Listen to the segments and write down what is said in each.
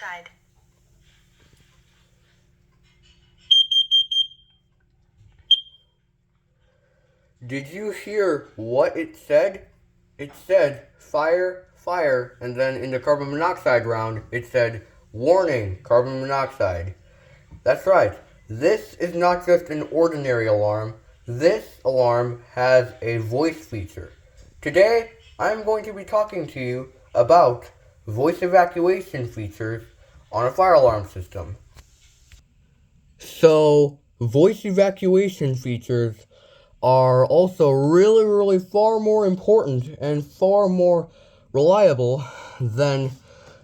monoxide. Did you hear what it said? It said fire, fire, and then in the carbon monoxide round, it said warning, carbon monoxide. That's right. This is not just an ordinary alarm. This alarm has a voice feature. Today, I'm going to be talking to you about voice evacuation features on a fire alarm system. So, voice evacuation features are also really far more important and far more reliable than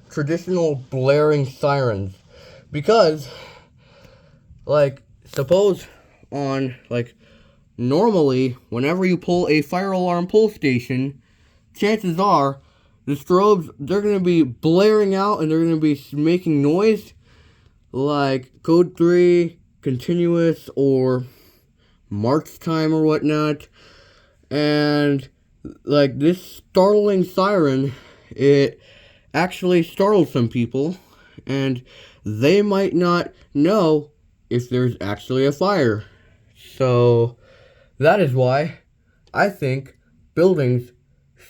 traditional blaring sirens. Because, suppose normally, whenever you pull a fire alarm pull station, chances are the strobes, they're going to be blaring out and they're going to be making noise like code 3, continuous, or march time or whatnot. And this startling siren, it actually startles some people, and they might not know if there's actually a fire. So that is why I think buildings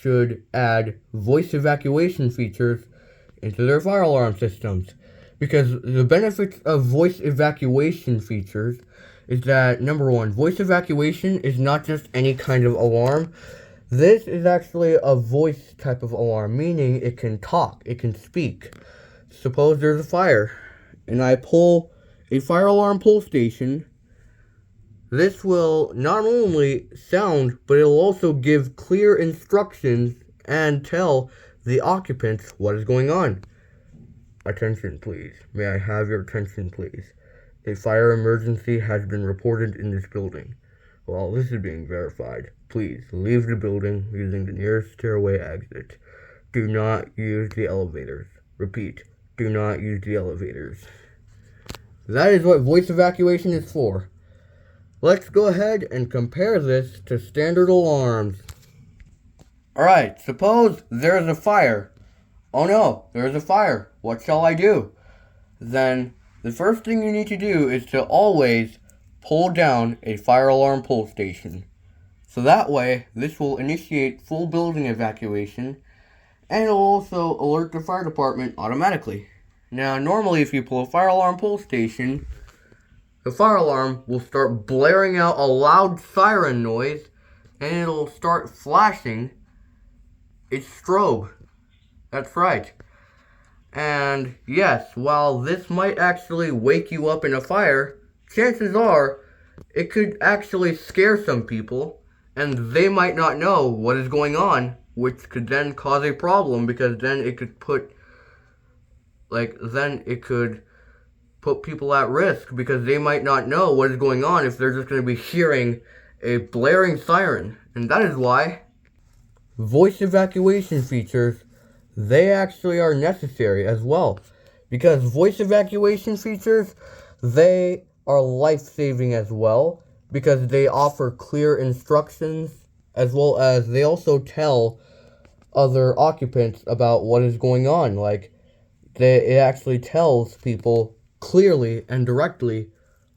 should add voice evacuation features into their fire alarm systems. Because the benefits of voice evacuation features is that, number one, voice evacuation is not just any kind of alarm. This is actually a voice type of alarm, meaning it can talk, it can speak. Suppose there's a fire, and I pull a fire alarm pull station. This will not only sound, but it'll also give clear instructions and tell the occupants what is going on. Attention, please. May I have your attention, please? A fire emergency has been reported in this building. While this is being verified, please leave the building using the nearest stairway exit. Do not use the elevators. Repeat, do not use the elevators. That is what voice evacuation is for. Let's go ahead and compare this to standard alarms. Alright, suppose there's a fire. Oh no, there's a fire. What shall I do? Then the first thing you need to do is to always pull down a fire alarm pull station. So that way, this will initiate full building evacuation, and it will also alert the fire department automatically. Now, normally if you pull a fire alarm pull station, the fire alarm will start blaring out a loud siren noise, and it'll start flashing its strobe. That's right. And yes, while this might actually wake you up in a fire, chances are it could actually scare some people, and they might not know what is going on, which could then cause a problem, because then it could put people at risk, because they might not know what is going on if they're just going to be hearing a blaring siren. And that is why voice evacuation features, they actually are necessary as well. Because voice evacuation features, they are life-saving as well, because they offer clear instructions, as well as they also tell other occupants about what is going on. It actually tells people clearly and directly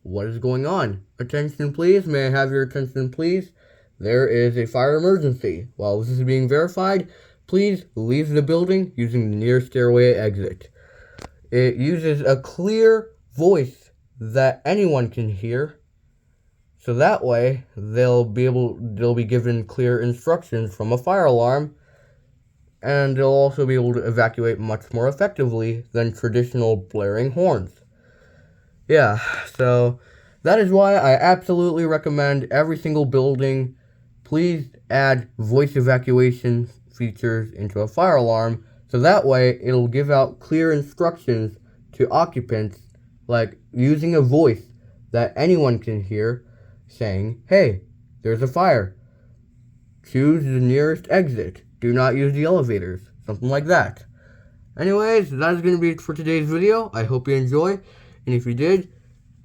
what is going on. Attention, please. May I have your attention, please? There is a fire emergency. While this is being verified, please leave the building using the nearest stairway exit. It uses a clear voice that anyone can hear, so that way they'll be given clear instructions from a fire alarm, and they'll also be able to evacuate much more effectively than traditional blaring horns. Yeah, so that is why I absolutely recommend every single building, please add voice evacuation features into a fire alarm, so that way it'll give out clear instructions to occupants, like using a voice that anyone can hear, saying, hey, there's a fire. Choose the nearest exit. Do not use the elevators. Something like that. Anyways, that is going to be it for today's video. I hope you enjoy. And if you did,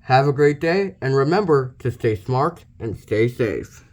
have a great day. And remember to stay smart and stay safe.